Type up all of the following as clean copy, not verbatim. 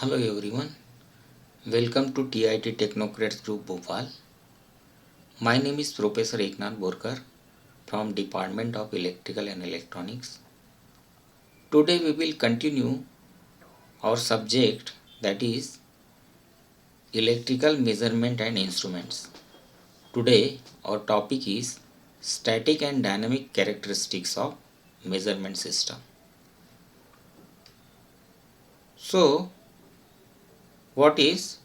Hello everyone, welcome to TIT Technocrats Group Bhopal. My name is Professor Eknath Borkar from Department of Electrical and Electronics. Today we will continue our subject, that is electrical measurement and instruments. Today our topic is static and dynamic characteristics of measurement system. So what is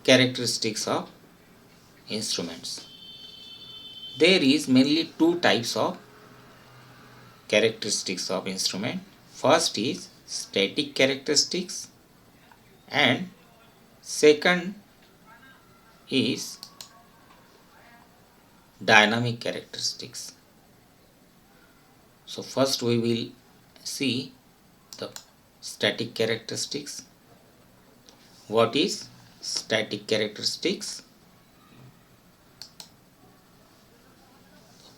characteristics of instruments? There is mainly two types of characteristics of instrument. First is static characteristics and second is dynamic characteristics. So first we will see the static characteristics. What is static characteristics?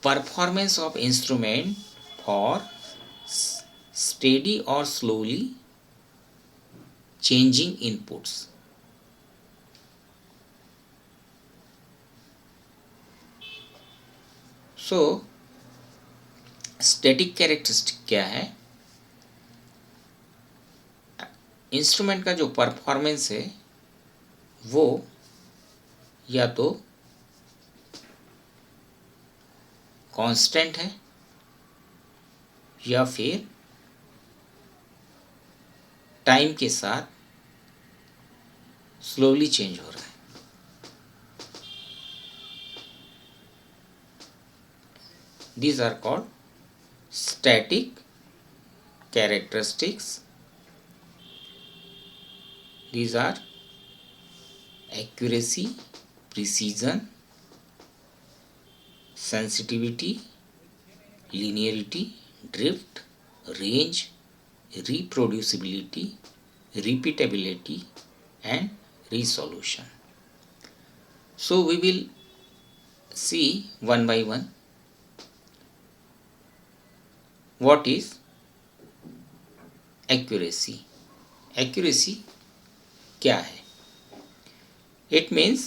Performance of instrument for steady or slowly changing inputs. So static characteristic क्या है? Instrument का जो performance है वो या तो constant है या फिर टाइम के साथ स्लोली चेंज हो रहा है. These are called static characteristics. These are accuracy, precision, sensitivity, linearity, drift, range, reproducibility, repeatability and resolution. So we will see one by one. What is accuracy? Accuracy क्या है? It means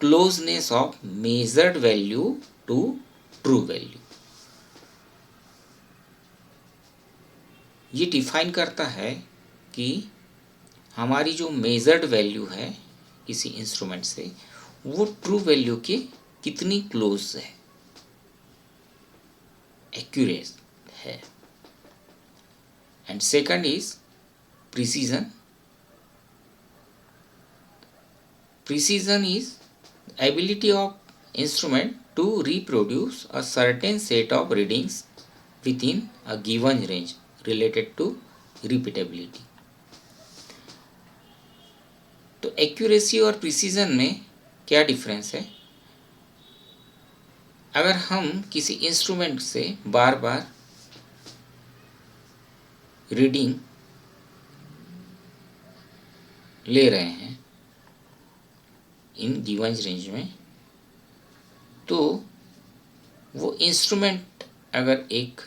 closeness of measured value to true value. ये define करता है कि हमारी जो measured value है किसी इंस्ट्रूमेंट से वो ट्रू वैल्यू के कितनी क्लोज है, एक्यूरेट है. And second is precision. Precision is ability of instrument to reproduce a certain set of readings within a given range related to repeatability. तो एक्यूरेसी और प्रिसीजन में क्या डिफरेंस है? अगर हम किसी इंस्ट्रूमेंट से बार बार रीडिंग ले रहे हैं इन गिवन रेंज में, तो वो इंस्ट्रूमेंट अगर एक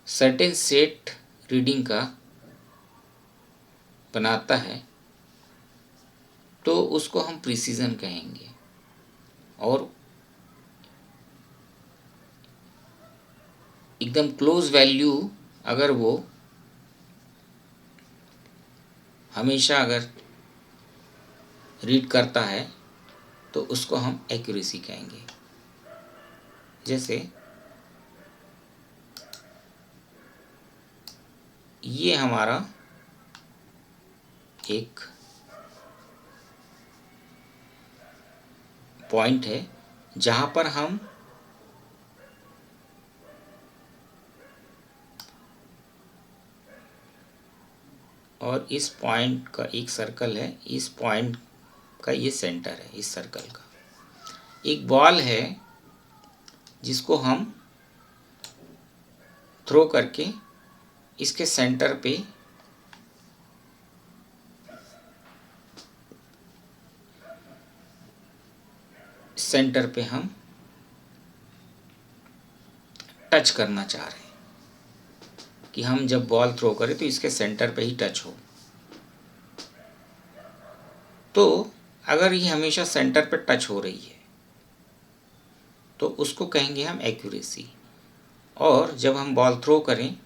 सर्टेन सेट रीडिंग का बनाता है तो उसको हम प्रिसीजन कहेंगे. और एकदम क्लोज वैल्यू अगर वो हमेशा अगर रीड करता है तो उसको हम एक्यूरेसी कहेंगे. जैसे ये हमारा एक पॉइंट है जहां पर हम और इस पॉइंट का एक सर्कल है, इस पॉइंट का ये सेंटर है, इस सर्कल का एक बॉल है जिसको हम थ्रो करके इसके सेंटर पे हम टच करना चाह रहे हैं कि हम जब बॉल थ्रो करें तो इसके सेंटर पे ही टच हो. तो अगर ये हमेशा सेंटर पे टच हो रही है तो उसको कहेंगे हम एक्यूरेसी। और जब हम बॉल थ्रो करें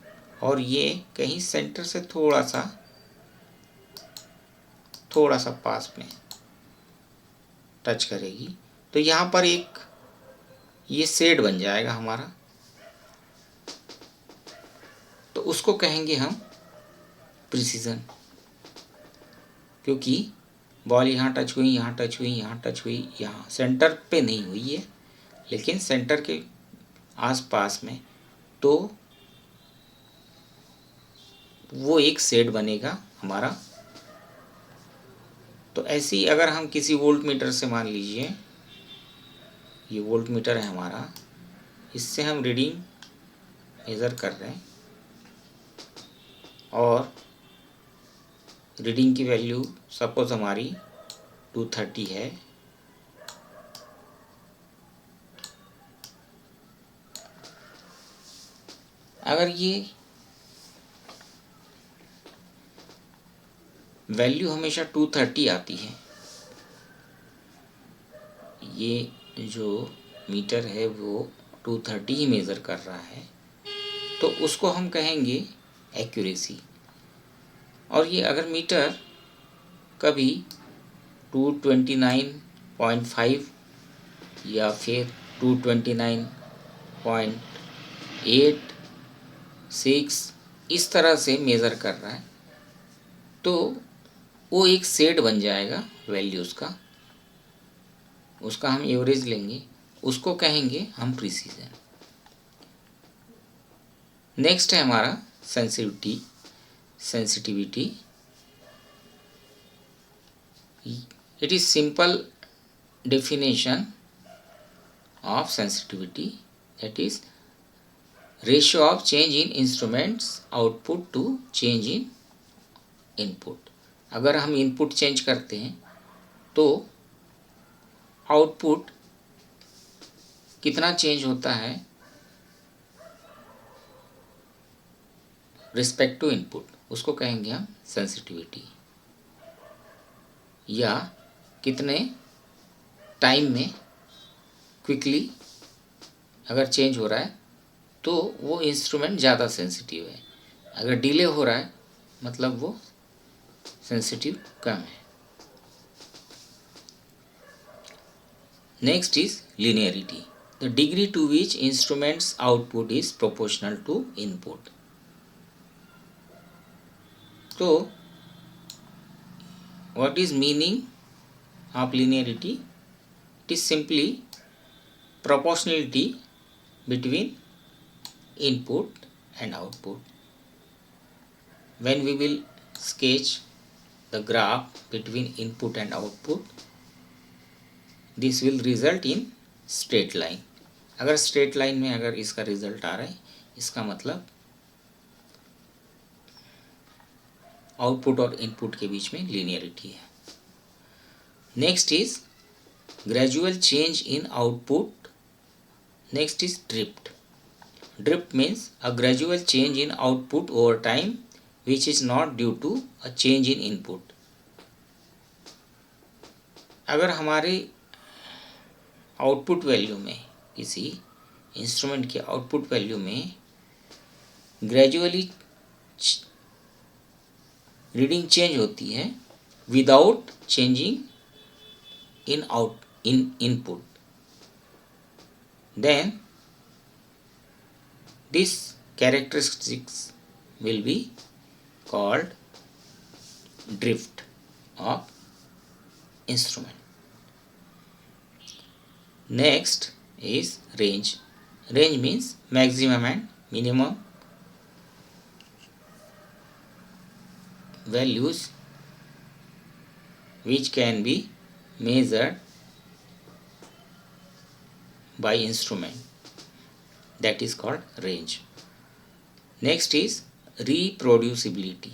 और ये कहीं सेंटर से थोड़ा सा पास में टच करेगी तो यहाँ पर एक ये शेड बन जाएगा हमारा, तो उसको कहेंगे हम प्रिसीजन। क्योंकि बॉल यहाँ टच हुई, यहाँ टच हुई, यहाँ टच हुई, यहाँ सेंटर पे नहीं हुई है लेकिन सेंटर के आसपास में, तो वो एक शेड बनेगा हमारा। तो ऐसे ही अगर हम किसी वोल्ट मीटर से, मान लीजिए ये वोल्ट मीटर है हमारा, इससे हम रीडिंग मेज़र कर रहे हैं और रीडिंग की वैल्यू सपोज हमारी 230 है। अगर ये वैल्यू हमेशा 230 आती है, ये जो मीटर है वो 230 ही मेज़र कर रहा है, तो उसको हम कहेंगे एक्यूरेसी। और ये अगर मीटर कभी 229.5 या फिर 229.86 इस तरह से मेज़र कर रहा है तो वो एक सेट बन जाएगा वैल्यूज़ का, उसका हम एवरेज लेंगे, उसको कहेंगे हम प्रिसीजन। नेक्स्ट है हमारा sensitivity. It is simple definition of sensitivity, that is ratio of change in instruments output to change in input. अगर हम इनपुट चेंज करते हैं तो आउटपुट कितना चेंज होता है रिस्पेक्ट टू इनपुट, उसको कहेंगे हम सेंसिटिविटी। या कितने टाइम में क्विकली अगर चेंज हो रहा है तो वो इंस्ट्रूमेंट ज़्यादा सेंसिटिव है, अगर डिले हो रहा है मतलब वो सेंसिटिव कम है। Next is linearity, the degree to which instrument's output is proportional to input. तो what is meaning of linearity? It is simply proportionality between input and output. When we will sketch the graph between input and output, this will result in straight line. अगर straight line में अगर इसका result आ रहा है इसका मतलब output और input के बीच में लीनियरिटी है। Next is gradual change in output. Next is drift. Drift means a gradual change in output over time which is not due to a change in input. अगर हमारे आउटपुट वैल्यू में, किसी instrument के output value में gradually reading change होती है without changing in input, then this characteristics will be called drift of instrument. Next is range. Range means maximum and minimum values which can be measured by instrument, that is called range. Next is reproducibility,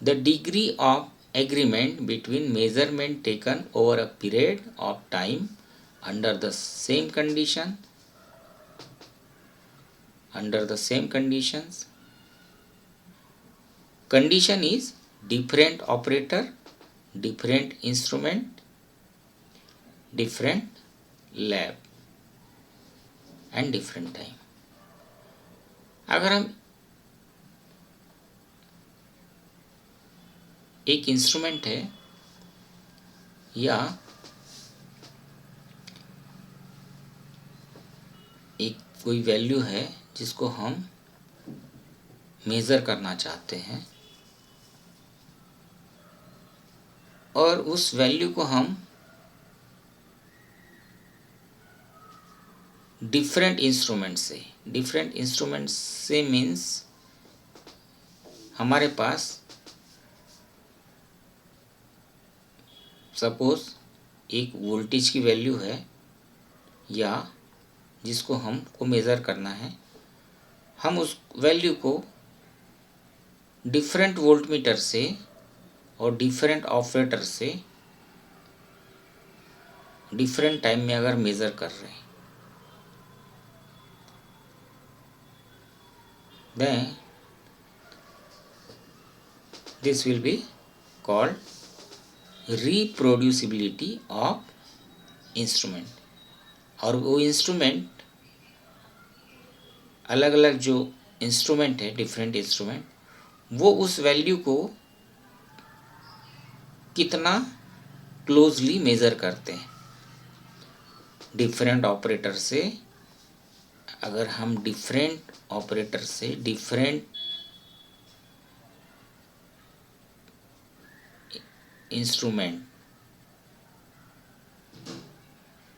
the degree of agreement between measurement taken over a period of time under the same conditions. Condition is different operator different instrument, different lab and different time. अगर हम एक instrument है या एक कोई value है जिसको हम मेज़र करना चाहते हैं और उस वैल्यू को हम डिफरेंट इंस्ट्रूमेंट से मीन्स हमारे पास सपोज एक वोल्टेज की वैल्यू है या जिसको हमको मेज़र करना है, हम उस वैल्यू को डिफरेंट वोल्टमीटर से और डिफरेंट ऑपरेटर से डिफरेंट टाइम में अगर मेज़र कर रहे हैं, then this will be called reproducibility of instrument। और वो इंस्ट्रूमेंट अलग अलग जो इंस्ट्रूमेंट है, डिफरेंट इंस्ट्रूमेंट, वो उस वैल्यू को कितना क्लोजली मेज़र करते हैं। डिफरेंट ऑपरेटर से अगर हम डिफरेंट ऑपरेटर से डिफरेंट इंस्ट्रूमेंट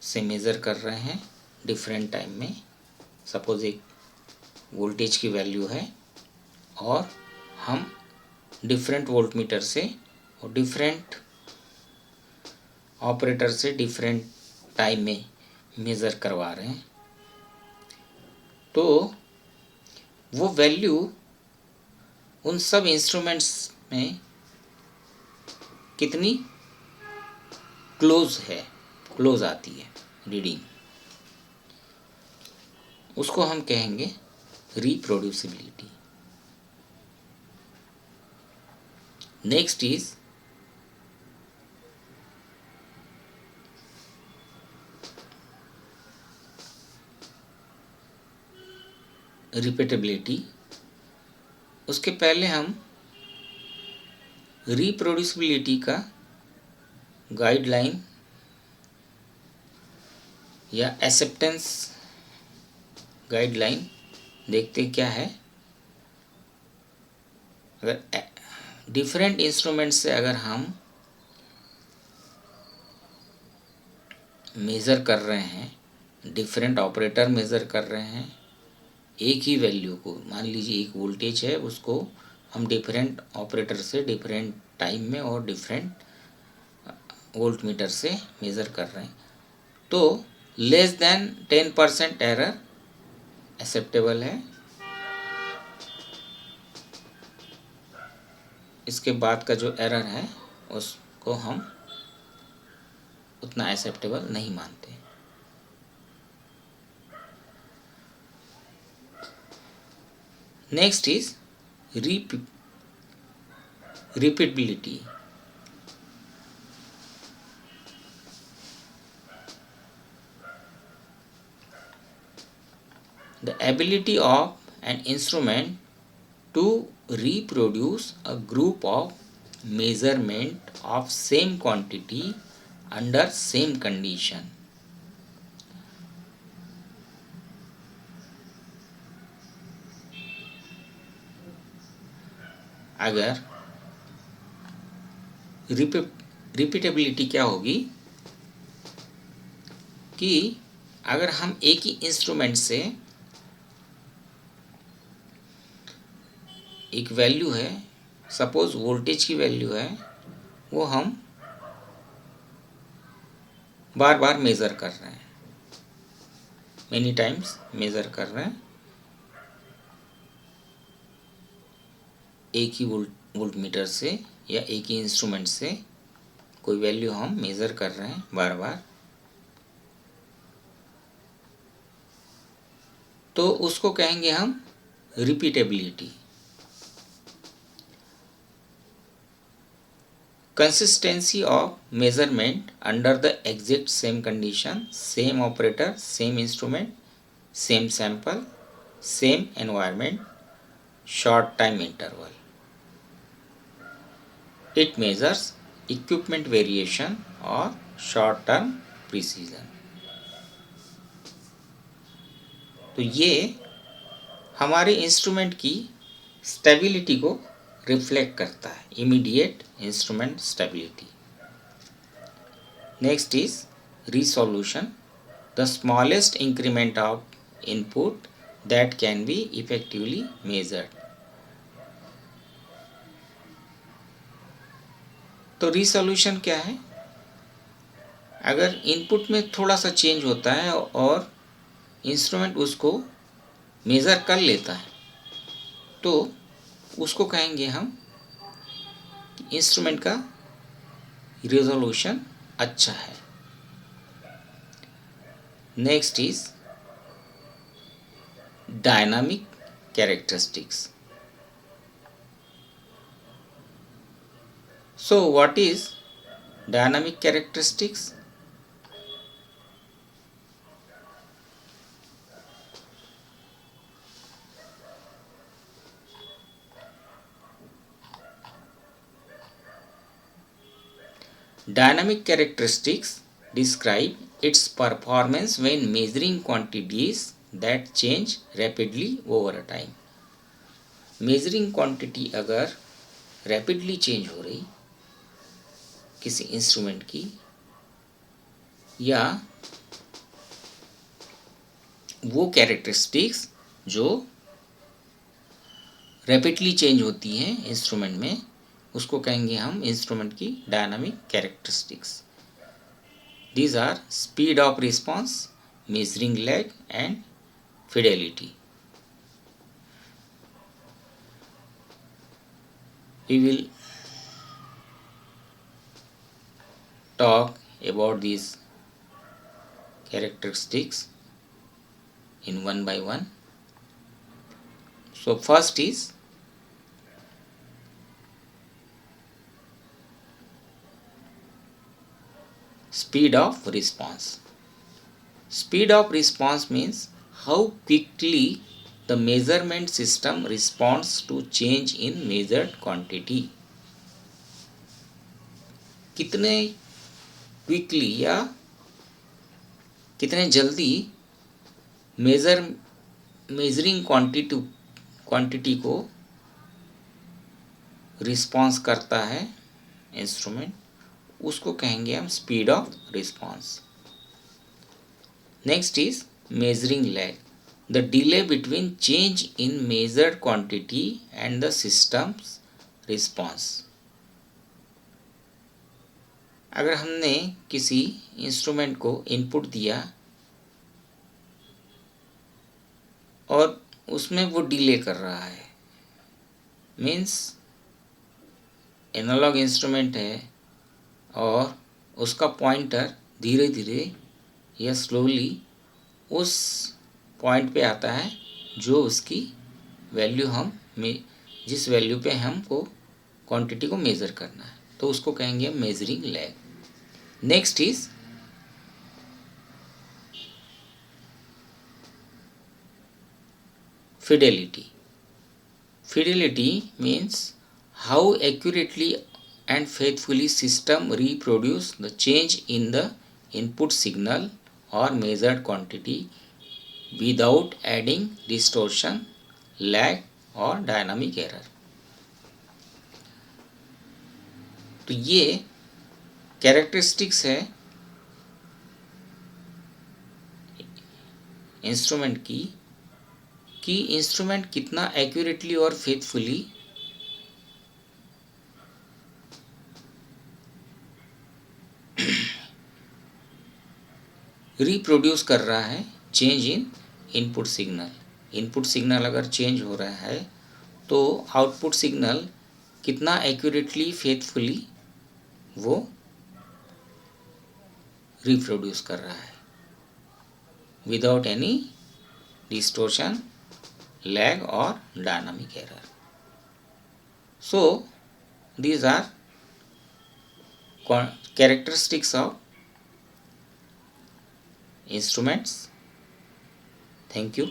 से मेज़र कर रहे हैं डिफरेंट टाइम में, सपोज एक वोल्टेज की वैल्यू है और हम डिफरेंट वोल्टमीटर से और डिफरेंट ऑपरेटर से डिफरेंट टाइम में मेज़र करवा रहे हैं, तो वो वैल्यू उन सब इंस्ट्रूमेंट्स में कितनी क्लोज आती है रीडिंग, उसको हम कहेंगे रिप्रोड्यूसिबिलिटी। Next is repeatability. उसके पहले हम रिप्रोड्यूसिबिलिटी का गाइडलाइन या एक्सेप्टेंस गाइडलाइन देखते क्या है। अगर डिफरेंट इंस्ट्रूमेंट से अगर हम मेज़र कर रहे हैं, डिफरेंट ऑपरेटर मेज़र कर रहे हैं, एक ही वैल्यू को, मान लीजिए एक वोल्टेज है, उसको हम डिफरेंट ऑपरेटर से डिफरेंट टाइम में और डिफरेंट वोल्टमीटर से मेज़र कर रहे हैं, तो लेस देन 10% एरर एक्सेप्टेबल है। इसके बाद का जो एरर है उसको हम उतना एक्सेप्टेबल नहीं मानते। Next is repeatability। The ability of an instrument to reproduce a group of measurement of same quantity under same condition। अगर रिपीटेबिलिटी क्या होगी कि अगर हम एक ही इंस्ट्रूमेंट से एक वैल्यू है, सपोज वोल्टेज की वैल्यू है, वो हम बार बार मेज़र कर रहे हैं, मेनी टाइम्स मेज़र कर रहे हैं, एक ही वोल्टमीटर से या एक ही इंस्ट्रूमेंट से कोई वैल्यू हम मेज़र कर रहे हैं बार बार, तो उसको कहेंगे हम repeatability. Consistency of measurement under the exact same condition, same operator, same instrument, same sample, same environment, short time interval. It measures equipment variation or short term precision. तो ये हमारे इंस्ट्रूमेंट की स्टेबिलिटी को रिफ्लेक्ट करता है, immediate instrument stability. Next is resolution, the smallest increment of input that can be effectively measured. तो resolution क्या है? अगर इनपुट में थोड़ा सा चेंज होता है और इंस्ट्रूमेंट उसको मेज़र कर लेता है तो उसको कहेंगे हम इंस्ट्रूमेंट का रेजोल्यूशन अच्छा है. Next is dynamic characteristics. So what is dynamic characteristics? Dynamic characteristics describe its performance when measuring quantities that change rapidly over a time. Measuring quantity अगर rapidly change हो रही किसी इंस्ट्रूमेंट की या वो कैरेक्टरिस्टिक्स जो रैपिडली चेंज होती हैं इंस्ट्रूमेंट में उसको कहेंगे हम इंस्ट्रूमेंट की dynamic characteristics. These are speed of response, measuring lag and fidelity. We will talk about these characteristics in one by one. So first is speed of response. Speed of response means how quickly the measurement system responds to change in measured quantity. कितने quickly या कितने जल्दी measuring quantity को response करता है instrument, उसको कहेंगे हम speed of response. Next is measuring lag, the delay between change in measured quantity and the systems response. अगर हमने किसी इंस्ट्रूमेंट को इनपुट दिया और उसमें वो डिले कर रहा है, मीन्स एनालॉग इंस्ट्रूमेंट है और उसका पॉइंटर धीरे धीरे या स्लोली उस पॉइंट पे आता है जो उसकी वैल्यू जिस वैल्यू पे हमको क्वांटिटी को मेज़र करना है, तो उसको कहेंगे measuring lag. Next is fidelity. Fidelity means how accurately and faithfully system reproduce the change in the input signal or measured quantity without adding distortion, lag or dynamic error. तो ये characteristics है instrument की कि instrument कितना accurately और faithfully reproduce कर रहा है change in input signal. Input signal अगर चेंज हो रहा है तो आउटपुट सिग्नल कितना एक्यूरेटली फेथफुली वो रिप्रोड्यूस कर रहा है without any distortion, lag or dynamic error. So these are characteristics of instruments. Thank you.